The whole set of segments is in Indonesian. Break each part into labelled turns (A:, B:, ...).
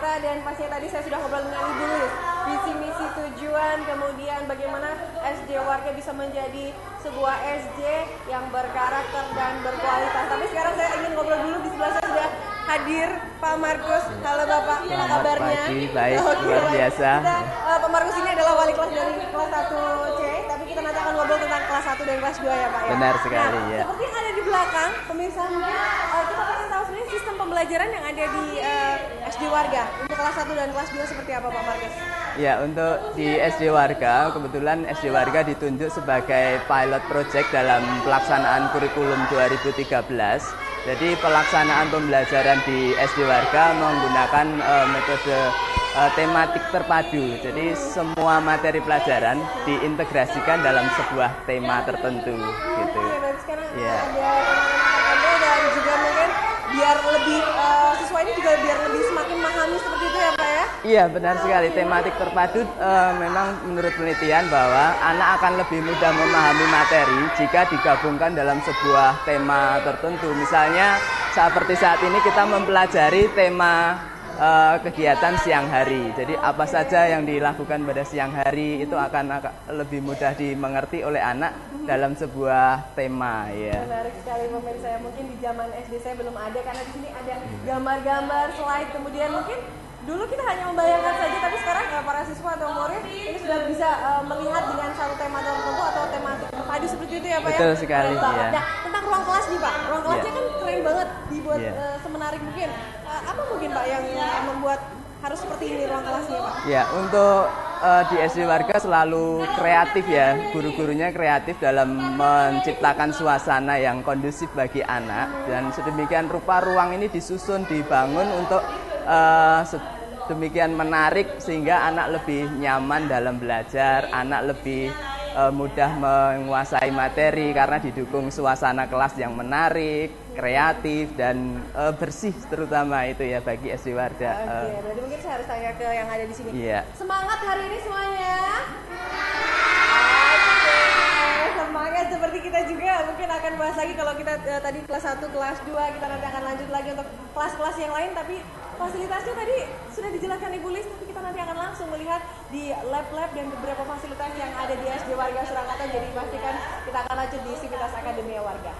A: kita, dan pastinya tadi saya sudah ngobrol dengan Ibu Lilis, visi misi tujuan, kemudian bagaimana SD Warga bisa menjadi sebuah SD yang berkarakter dan berkualitas. Tapi sekarang saya ingin ngobrol dulu, di sebelah saya sudah hadir Pak Markus. Halo Bapak, apa kabarnya?
B: Pagi, baik, luar biasa.
A: Kita, Pak Markus ini adalah wali kelas dari kelas 1C, tapi kita nanti akan ngobrol tentang kelas 1 dan kelas 2 ya Pak ya?
B: Benar sekali,
A: nah,
B: ya.
A: Seperti yang ada di belakang, pemirsa mungkin kita pengen tahu sebenarnya sistem pembelajaran yang ada di SD Warga untuk kelas 1 dan kelas 2 seperti apa Pak Markus?
B: Ya, untuk di SD Warga, kebetulan SD Warga ditunjuk sebagai pilot project dalam pelaksanaan kurikulum 2013. Jadi pelaksanaan pembelajaran di SD Warga menggunakan metode tematik terpadu. Jadi semua materi pelajaran diintegrasikan dalam sebuah tema tertentu. Gitu.
A: Berarti sekarang
B: Ya.
A: ada tema-tema tertentu, dan juga mungkin biar lebih siswa ini juga biar lebih semakin memahami seperti itu ya Pak ya?
B: Iya, benar sekali. Tematik terpadu memang menurut penelitian bahwa anak akan lebih mudah memahami materi jika digabungkan dalam sebuah tema tertentu. Misalnya seperti saat ini kita mempelajari tema kegiatan siang hari. Jadi apa saja yang dilakukan pada siang hari itu akan lebih mudah dimengerti oleh anak dalam sebuah tema, ya.
A: Menarik sekali pemirsa. Mungkin di zaman SD saya belum ada, karena di sini ada gambar-gambar, slide, kemudian mungkin dulu kita hanya membayangkan saja, tapi sekarang para siswa atau murid ini sudah bisa melihat dengan satu tema tertentu atau tematik terpadu seperti itu ya Pak ya?
B: Betul sekali, ya.
A: Nah, tentang ruang kelas nih Pak, ruang kelasnya
B: Ya.
A: kan keren banget, dibuat
B: Ya.
A: semenarik mungkin. Apa mungkin Pak yang membuat harus seperti ini ruang kelasnya Pak?
B: Ya, untuk di SD Warga selalu kreatif ya, guru-gurunya kreatif dalam menciptakan suasana yang kondusif bagi anak, dan sedemikian rupa ruang ini disusun, dibangun untuk demikian menarik sehingga anak lebih nyaman dalam belajar, anak lebih mudah menguasai materi karena didukung suasana kelas yang menarik, kreatif, dan bersih terutama itu ya bagi SD Warga.
A: Oke, berarti mungkin saya harus tanya ke yang ada di sini.
B: Iya.
A: Semangat hari ini semuanya. Semangat seperti kita juga mungkin akan bahas lagi kalau kita tadi kelas 1, kelas 2, kita nanti akan lanjut lagi untuk kelas-kelas yang lain, tapi fasilitasnya tadi sudah dijelaskan Ibu Lis, tapi kita nanti akan langsung melihat di lab-lab dan beberapa fasilitas yang ada di SD Warga Surakarta. Jadi pastikan kita akan lanjut di Sivitas Akademia Warga.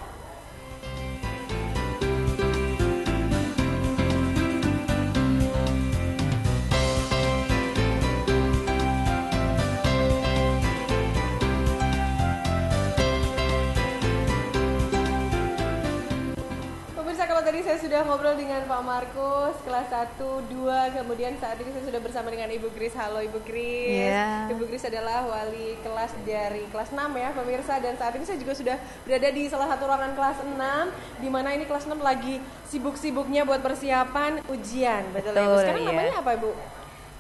A: Kalau tadi saya sudah ngobrol dengan Pak Markus kelas 1, 2, kemudian saat ini saya sudah bersama dengan Ibu Grace. Halo Ibu Grace.
C: Yeah.
A: Ibu Grace adalah wali kelas dari kelas 6 ya pemirsa, dan saat ini saya juga sudah berada di salah satu ruangan kelas 6, di mana ini kelas 6 lagi sibuk-sibuknya buat persiapan ujian. Betul ya Ibu? Sekarang namanya apa Ibu?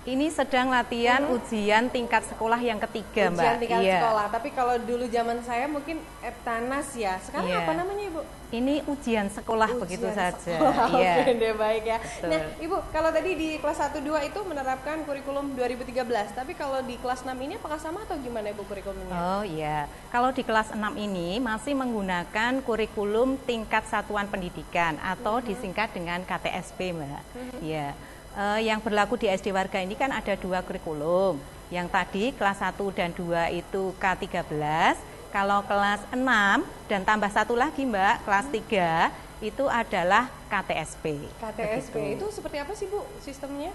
C: Ini sedang latihan ujian tingkat sekolah yang ketiga, Mbak.
A: Ujian tingkat sekolah. Tapi kalau dulu zaman saya mungkin Eptanas ya. Sekarang apa namanya Ibu?
C: Ini ujian sekolah begitu saja.
A: Oke, deh, baik ya.
C: Betul.
A: Nah, Ibu, kalau tadi di kelas 1 2 itu menerapkan kurikulum 2013. Tapi kalau di kelas 6 ini apakah sama atau gimana Ibu kurikulumnya?
C: Oh iya. Kalau di kelas 6 ini masih menggunakan kurikulum tingkat satuan pendidikan atau disingkat dengan KTSP, Mbak. Iya. Yang berlaku di SD Warga ini kan ada 2 kurikulum. Yang tadi kelas 1 dan 2 itu K13. Kalau kelas 6 dan tambah 1 lagi Mbak, kelas 3 itu adalah KTSP.
A: KTSP
C: Begitu.
A: itu seperti apa sih Bu sistemnya?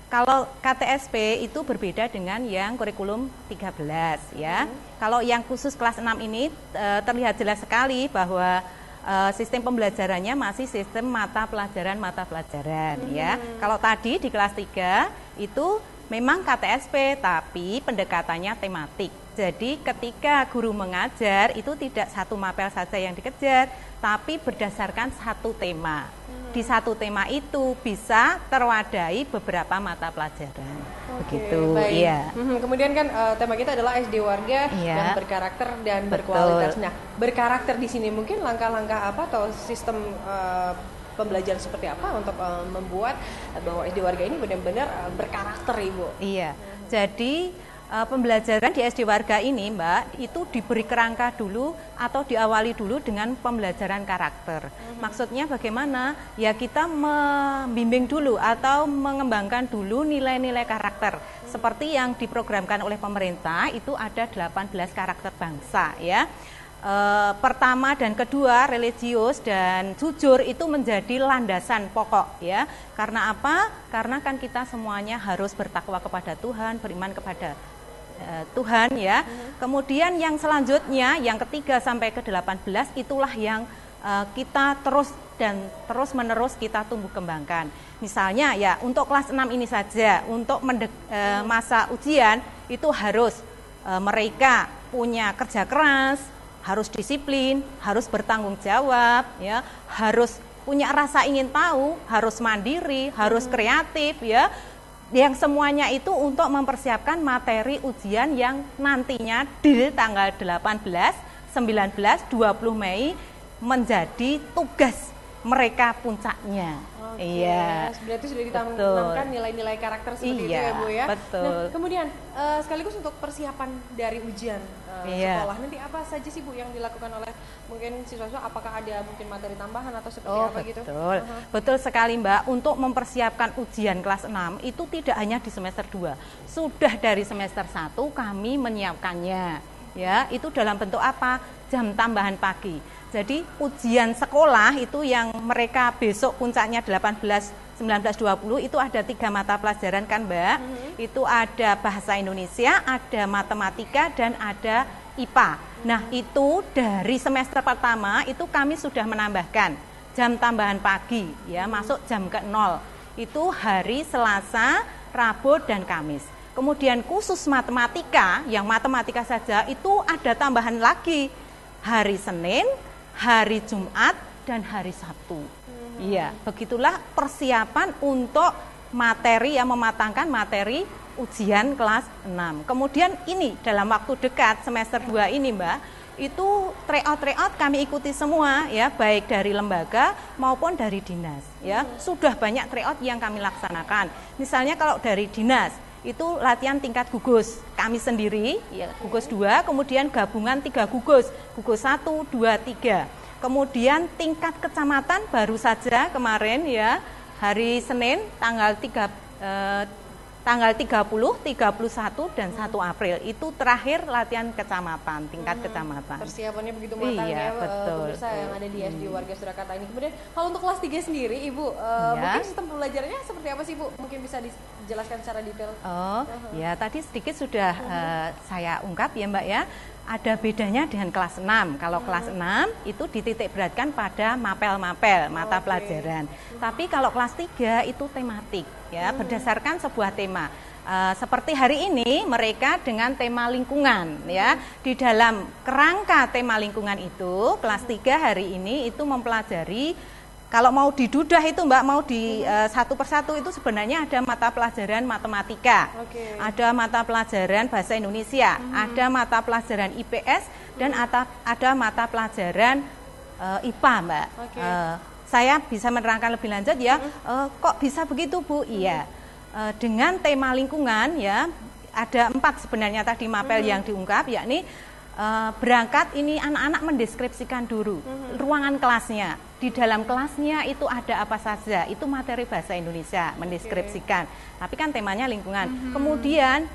C: Kalau KTSP itu berbeda dengan yang kurikulum 13 ya. Kalau yang khusus kelas 6 ini terlihat jelas sekali bahwa sistem pembelajarannya masih sistem mata pelajaran ya. Kalau tadi di kelas 3 itu memang KTSP tapi pendekatannya tematik. Jadi ketika guru mengajar itu tidak satu mapel saja yang dikejar, tapi berdasarkan satu tema. Di satu tema itu bisa terwadai beberapa mata pelajaran. Begitu,
A: baik.
C: Iya.
A: Kemudian kan tema kita adalah SD Warga yang berkarakter dan berkualitas. Nah, berkarakter di sini mungkin langkah-langkah apa atau sistem pembelajaran seperti apa untuk membuat bahwa SD Warga ini benar-benar berkarakter, Ibu?
C: Iya. Jadi pembelajaran di SD Warga ini, Mbak, itu diberi kerangka dulu atau diawali dulu dengan pembelajaran karakter. Maksudnya bagaimana? Ya kita membimbing dulu atau mengembangkan dulu nilai-nilai karakter. Seperti yang diprogramkan oleh pemerintah, itu ada 18 karakter bangsa, ya. Pertama dan kedua, religius dan jujur, itu menjadi landasan pokok, ya. Karena apa? Karena kan kita semuanya harus bertakwa kepada Tuhan, beriman kepada Tuhan, ya. Kemudian yang selanjutnya, yang ketiga sampai ke 18, itulah yang kita terus menerus kita tumbuh kembangkan. Misalnya ya untuk kelas 6 ini saja, untuk masa ujian itu harus mereka punya kerja keras, harus disiplin, harus bertanggung jawab, ya, harus punya rasa ingin tahu, harus mandiri, harus kreatif, ya. Yang semuanya itu untuk mempersiapkan materi ujian yang nantinya di tanggal 18, 19, 20 Mei menjadi tugas mereka puncaknya. Iya.
A: Berarti sudah ditanamkan nilai-nilai karakter seperti itu ya, Bu, ya.
C: Betul.
A: Nah, kemudian sekaligus untuk persiapan dari ujian sekolah, nanti apa saja sih, Bu, yang dilakukan oleh mungkin siswa-siswa? Apakah ada mungkin materi tambahan atau seperti apa gitu?
C: Betul. Betul sekali, Mbak. Untuk mempersiapkan ujian kelas 6 itu tidak hanya di semester 2. Sudah dari semester 1 kami menyiapkannya. Ya, itu dalam bentuk apa? Jam tambahan pagi. Jadi ujian sekolah itu yang mereka besok puncaknya 18, 19, 20 itu ada 3 mata pelajaran kan, Mbak. Itu ada bahasa Indonesia, ada matematika, dan ada IPA. Nah, itu dari semester pertama itu kami sudah menambahkan jam tambahan pagi, ya, masuk jam ke-0. Itu hari Selasa, Rabu, dan Kamis. Kemudian khusus matematika, yang matematika saja itu ada tambahan lagi hari Senin, hari Jumat, dan hari Sabtu. Iya, begitulah persiapan untuk materi yang mematangkan materi ujian kelas 6. Kemudian ini dalam waktu dekat semester 2 ini, Mbak, itu tryout kami ikuti semua, ya, baik dari lembaga maupun dari dinas, ya. Sudah banyak tryout yang kami laksanakan. Misalnya kalau dari dinas itu latihan tingkat gugus kami sendiri, ya, gugus 2, kemudian gabungan 3 gugus 1, 2, 3. Kemudian tingkat kecamatan baru saja kemarin, ya, hari Senin tanggal 30, 31, dan 1 April itu terakhir latihan kecamatan, tingkat kecamatan.
A: Persiapannya begitu matang,
C: iya,
A: ya,
C: betul,
A: pemirsa yang ada di SD Warga Surakarta ini. Kemudian kalau untuk kelas 3 sendiri, Ibu, mungkin sistem pembelajarannya seperti apa sih, Bu? Mungkin bisa dijelaskan secara detail.
C: Ya, tadi sedikit sudah saya ungkap, ya, Mbak, ya. Ada bedanya dengan kelas 6. Kalau kelas 6 itu dititik beratkan pada mapel-mapel, mata pelajaran. Tapi kalau kelas 3 itu tematik, ya, berdasarkan sebuah tema. Seperti hari ini mereka dengan tema lingkungan, ya. Di dalam kerangka tema lingkungan itu, kelas 3 hari ini itu mempelajari. Kalau mau didudah itu, Mbak, mau di satu persatu itu sebenarnya ada mata pelajaran matematika, ada mata pelajaran bahasa Indonesia, ada mata pelajaran IPS, dan ada mata pelajaran IPA, Mbak. Saya bisa menerangkan lebih lanjut, ya. Kok bisa begitu, Bu? Iya, dengan tema lingkungan, ya, ada 4 sebenarnya tadi mapel yang diungkap, yakni berangkat ini anak-anak mendeskripsikan dulu ruangan kelasnya. Di dalam kelasnya itu ada apa saja, itu materi bahasa Indonesia, mendeskripsikan. Tapi kan temanya lingkungan. Kemudian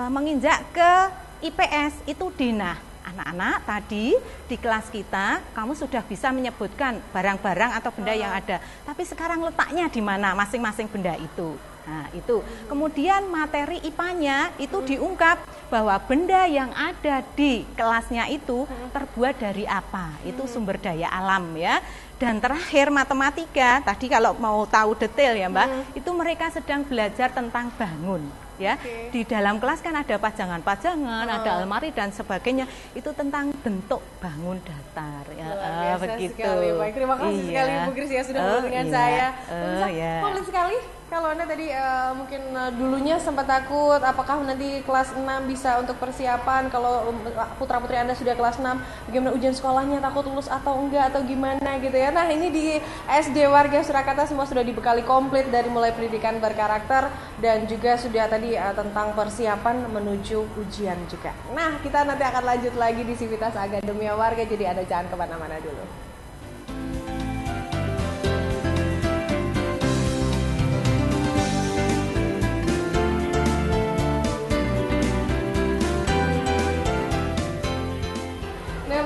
C: menginjak ke IPS, itu denah. Anak-anak tadi di kelas kita, kamu sudah bisa menyebutkan barang-barang atau benda yang ada. Tapi sekarang letaknya di mana masing-masing benda itu. Nah, itu. Kemudian materi IPA-nya itu diungkap bahwa benda yang ada di kelasnya itu terbuat dari apa? Itu sumber daya alam, ya. Dan terakhir matematika, tadi kalau mau tahu detail, ya, Mbak, itu mereka sedang belajar tentang bangun, ya. Di dalam kelas kan ada pajangan-pajangan, ada almari dan sebagainya. Itu tentang bentuk bangun datar, ya.
A: Biasa
C: Begitu.
A: Sekali. Baik, terima kasih sekali Bu Kris, ya, sudah bergabung dengan saya. Komplit sekali Kalau Anda tadi mungkin dulunya sempat takut apakah nanti kelas 6 bisa untuk persiapan, kalau putra-putri Anda sudah kelas 6 bagaimana ujian sekolahnya, takut lulus atau enggak atau gimana gitu ya. Nah, ini di SD Warga Surakarta semua sudah dibekali komplit dari mulai pendidikan berkarakter dan juga sudah tadi tentang persiapan menuju ujian juga. Nah, kita nanti akan lanjut lagi di Sivitas Akademia Warga, jadi Anda jangan kemana-mana dulu.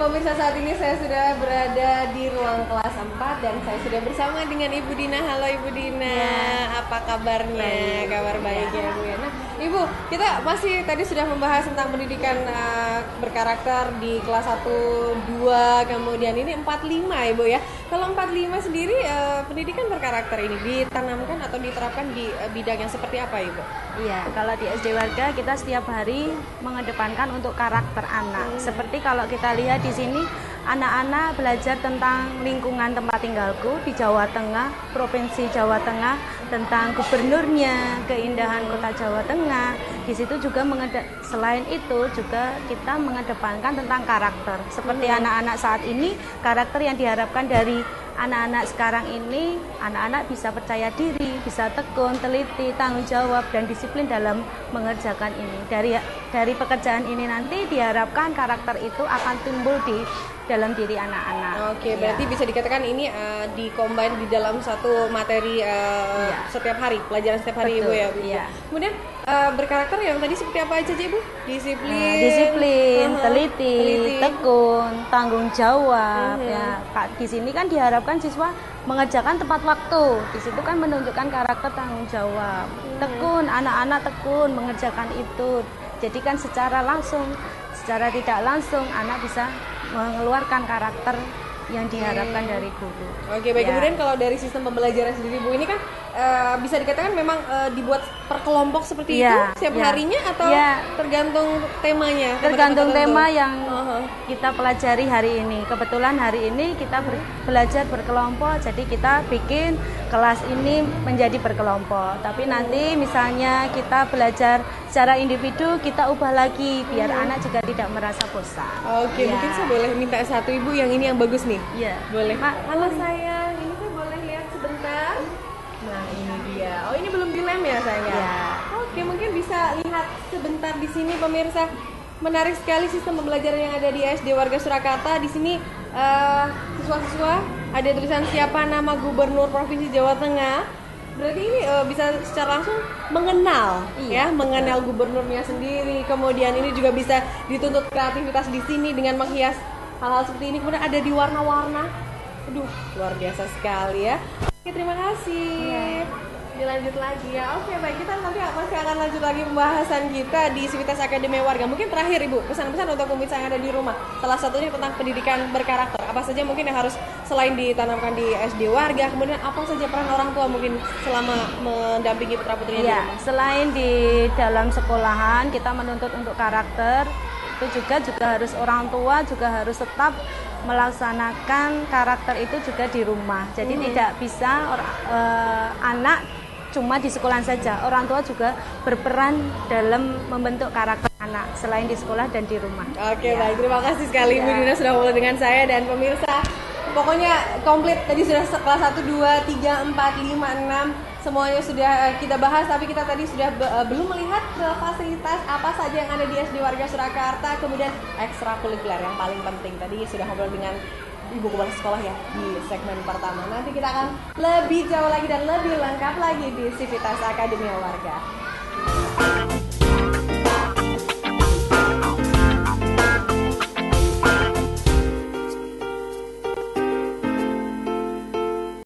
A: Pemirsa, saat ini saya sudah berada di ruang kelas 4 dan saya sudah bersama dengan Ibu Dina. Halo Ibu Dina, apa kabarnya? Kabar baik ya Bu ya. Nah Ibu, kita masih tadi sudah membahas tentang pendidikan berkarakter di kelas 1, 2, kemudian ini 4, 5 Ibu ya. Kalau 4, 5 sendiri pendidikan berkarakter ini ditanamkan atau diterapkan di bidang yang seperti apa Ibu?
D: Iya, kalau di SD Warga kita setiap hari mengedepankan untuk karakter anak. Seperti kalau kita lihat di sini, anak-anak belajar tentang lingkungan tempat tinggalku di Jawa Tengah, Provinsi Jawa Tengah, tentang gubernurnya, keindahan kota Jawa Tengah. Di situ juga selain itu juga kita mengedepankan tentang karakter. Seperti anak-anak saat ini, karakter yang diharapkan dari anak-anak sekarang ini, anak-anak bisa percaya diri, bisa tekun, teliti, tanggung jawab, dan disiplin dalam mengerjakan ini. Dari pekerjaan ini nanti diharapkan karakter itu akan timbul di dalam diri anak-anak.
A: Oke, berarti bisa dikatakan ini dikombin di dalam satu materi setiap hari, pelajaran setiap hari.
D: Betul,
A: Ibu ya.
D: Iya.
A: Kemudian berkarakter yang tadi seperti apa aja Ibu?
D: Disiplin, teliti, tekun, tanggung jawab. Ya, di sini kan diharapkan siswa mengerjakan tepat waktu. Di situ kan menunjukkan karakter tanggung jawab. Tekun, anak-anak tekun mengerjakan itu. Jadi kan secara langsung, secara tidak langsung anak bisa mengeluarkan karakter yang diharapkan dari guru.
A: Oke, baik. Kemudian kalau dari sistem pembelajaran sendiri Bu, ini kan bisa dikatakan memang dibuat per kelompok seperti itu setiap harinya atau tergantung temanya?
D: Tergantung tema yang kita pelajari hari ini. Kebetulan hari ini kita belajar berkelompok, jadi kita bikin kelas ini menjadi berkelompok. Tapi nanti misalnya kita belajar secara individu, kita ubah lagi biar anak juga tidak merasa bosan.
A: Oke, mungkin saya boleh minta satu Ibu yang ini yang bagus nih?
D: Iya.
A: Boleh. Halo sayang, ini saya boleh lihat sebentar? Nah, ini dia. Oh, ini belum dilem ya sayang?
D: Iya.
A: Oke, mungkin bisa lihat sebentar di sini pemirsa. Menarik sekali sistem pembelajaran yang ada di SD Warga Surakarta. Di sini siswa-siswa ada tulisan siapa nama Gubernur Provinsi Jawa Tengah. Berarti ini bisa secara langsung mengenal, mengenal gubernurnya sendiri. Kemudian ini juga bisa dituntut kreativitas di sini dengan menghias hal-hal seperti ini. Kemudian ada di warna-warna. Aduh, luar biasa sekali ya. Oke, terima kasih. Dilanjut lagi ya. Oke, baik, kita nanti masih akan lanjut lagi pembahasan kita di Sivitas Akademia Warga. Mungkin terakhir Ibu, pesan-pesan untuk pemirsa yang ada di rumah. Salah satunya tentang pendidikan berkarakter. Apa saja mungkin yang harus selain ditanamkan di SD Warga, kemudian apa saja peran orang tua mungkin selama mendampingi putra-putrinya di rumah?
D: Selain di dalam sekolahan kita menuntut untuk karakter, itu juga harus orang tua juga harus tetap melaksanakan karakter itu juga di rumah. Jadi tidak bisa anak cuma di sekolah saja, orang tua juga berperan dalam membentuk karakter anak selain di sekolah dan di rumah.
A: Oke, baik, terima kasih sekali Ibu Dina sudah ngobrol dengan saya dan pemirsa. Pokoknya komplit tadi sudah kelas 1, 2, 3, 4, 5, 6 semuanya sudah kita bahas, tapi kita tadi sudah belum melihat fasilitas apa saja yang ada di SD Warga Surakarta, kemudian ekstrakurikuler yang paling penting. Tadi sudah ngobrol dengan Ibu Kepala Sekolah ya di segmen pertama. Nanti kita akan lebih jauh lagi dan lebih lengkap lagi di Sivitas Akademia Warga.